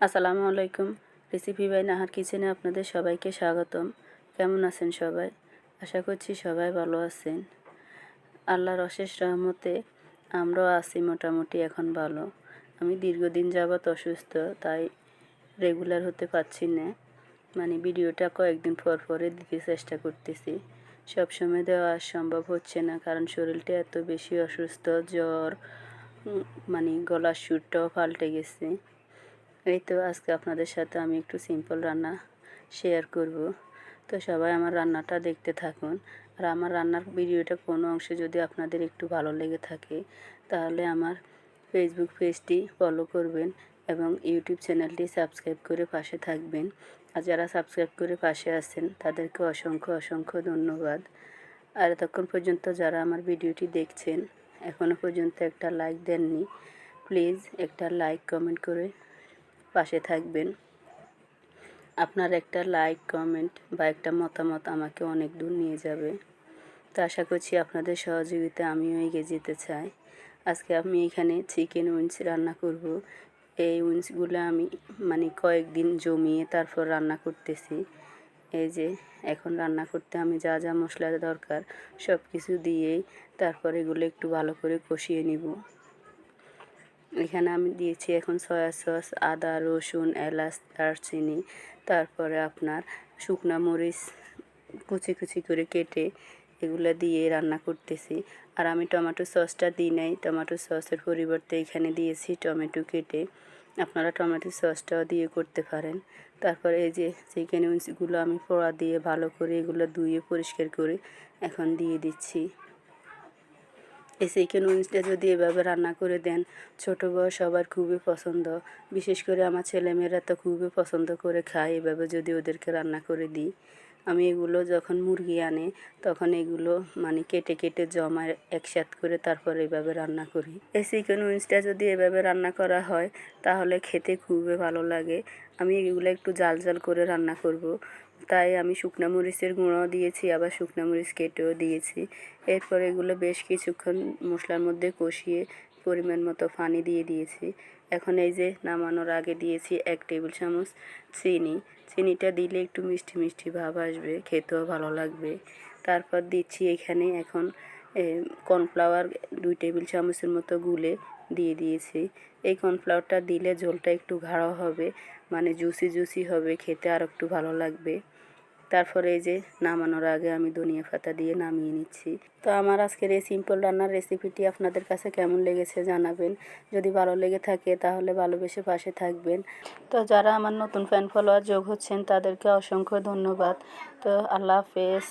আসসালামু আলাইকুম। Recipe by Nahar কিচেনে আপনাদের সবাইকে স্বাগতম। কেমন আছেন সবাই? আশা করছি সবাই ভালো আছেন। আল্লাহর অশেষ রহমতে আমরাও আছি মোটামুটি এখন ভালো। আমি দীর্ঘদিন যাবৎ অসুস্থ, তাই রেগুলার হতে পারছি না। ভিডিওটা কয়েকদিন পর পরে দিতে চেষ্টা করতেছি। সবসময় দেওয়া সম্ভব হচ্ছে না, কারণ শরীরটা এত বেশি অসুস্থ, জ্বর, গলার সুরটাও পাল্টে গেছে। এই তো আজকে আপনাদের সাথে আমি একটু সিম্পল রান্না শেয়ার করব। তো সবাই আমার রান্নাটা দেখতে থাকুন। আর আমার রান্নার ভিডিওটা কোনো অংশে যদি আপনাদের একটু ভালো লেগে থাকে, তাহলে আমার ফেসবুক পেজটি ফলো করবেন এবং ইউটিউব চ্যানেলটি সাবস্ক্রাইব করে পাশে থাকবেন। আর যারা সাবস্ক্রাইব করে পাশে আছেন তাদেরকে অসংখ্য অসংখ্য ধন্যবাদ। আর এতক্ষণ পর্যন্ত যারা আমার ভিডিওটি দেখছেন, এখনও পর্যন্ত একটা লাইক দেননি, প্লিজ একটা লাইক কমেন্ট করে পাশে থাকবেন। আপনার একটা লাইক, কমেন্ট বা একটা মতামত আমাকে অনেক দূর নিয়ে যাবে। তো আশা করছি আপনাদের সহযোগিতায় আমিও এগিয়ে যেতে চাই। আজকে আমি এখানে চিকেন উইংস রান্না করব। এই উইংসগুলো আমি কয়েকদিন জমিয়ে তারপর রান্না করতেছি। এই যে এখন রান্না করতে আমি যা যা মশলা দরকার সব কিছু দিয়েই তারপর এগুলো একটু ভালো করে কষিয়ে নিব। এখানে আমি দিয়েছি এখন সয়া সস, আদা, রসুন, এলাচ, দারচিনি, তারপরে আপনার শুকনা মরিচ কুচি কুচি করে কেটে এগুলো দিয়ে রান্না করতেছি। আর আমি টমেটো সসটা দিই নাই, টমেটো সসের পরিবর্তে এখানে দিয়েছি টমেটো কেটে। আপনারা টমেটো সসটাও দিয়ে করতে পারেন। তারপর এই যে চিকেন উইংসগুলো আমি পোড়া দিয়ে ভালো করে এগুলো ধুয়ে পরিষ্কার করে এখন দিয়ে দিচ্ছি। এই চিকেন উইংসটা যদি এভাবে রান্না করে দেন, ছোটো বড় সবার খুবই পছন্দ। বিশেষ করে আমার ছেলেমেয়েরা তো খুবই পছন্দ করে খায় এভাবে যদি ওদেরকে রান্না করে দিই। আমি এগুলো যখন মুরগি আনে তখন এগুলো কেটে কেটে জমায় একসাথে করে তারপর এভাবে রান্না করি। এই চিকেন উইংসটা যদি এভাবে রান্না করা হয় তাহলে খেতে খুবই ভালো লাগে। আমি এগুলো একটু জাল জাল করে রান্না করব, তাই আমি শুকনা মরিচের গুঁড়োও দিয়েছি, আবার শুকনা মরিচ কেটেও দিয়েছি। এরপর এগুলো বেশ কিছুক্ষণ মশলার মধ্যে কষিয়ে পরিমাণ মতো পানি দিয়ে দিয়েছি। এখন এই যে নামানোর আগে দিয়েছি 1 টেবিল চামচ চিনি। চিনিটা দিলে একটু মিষ্টি মিষ্টি ভাব আসবে, খেতেও ভালো লাগবে। তারপর দিচ্ছি এখানে এখন কর্নফ্লাওয়ার 2 টেবিল চামচের মতো গুলে দিয়ে দিয়েছি। এই কর্নফ্লাওয়ারটা দিলে ঝোলটা একটু গাঢ় হবে, জুসি জুসি হবে, খেতে আর একটু ভালো লাগবে। তারপরে এই যে নামানোর আগে আমি ধনিয়া পাতা দিয়ে নামিয়ে নিচ্ছি। তো আমার আজকের এই সিম্পল রান্নার রেসিপিটি আপনাদের কাছে কেমন লেগেছে জানাবেন। যদি ভালো লেগে থাকে তাহলে ভালোবেসে পাশে থাকবেন। তো যারা আমার নতুন ফ্যান ফলোয়ার যোগ হচ্ছেন তাদেরকে অসংখ্য ধন্যবাদ। তো আল্লাহ হাফেজ।